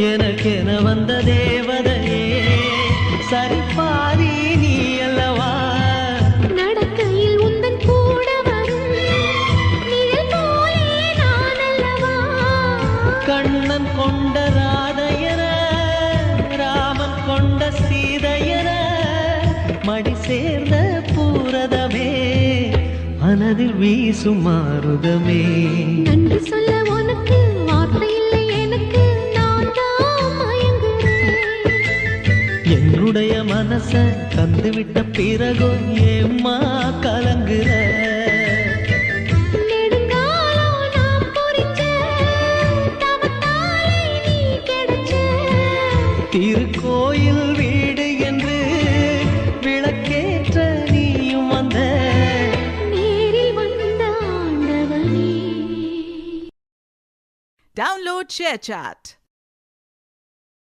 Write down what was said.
எனக்கென வந்த தேவதையே சரிபாதி நீ அல்லவா நடக்கையில் உந்தன் கூட வரும் நிழல் போலே நான் அல்லவா கண்ணன் கொண்ட ராதையர ராமன் கொண்ட சீதையர மடி சேர்ந்த பூரதமே மனதில் வீசும் மாருதமே நன்றி சொல்ல உனக்கு வார்த்தை இல்லை எனக்கு நான் தான் மயங்குறேன் என்னுடைய மனச தந்துவிட்ட பிறகு ஏம்மா கலங்குற நெடுங்காலம் நாம் புரிஞ்ச தவத்தாலே நீ கிடைச்ச திருக்கோயில் வீடு என்று விளக்கேற்ற நீயும் வந்த நேரில் வந்த ஆண்டவனே. Download ShareChat.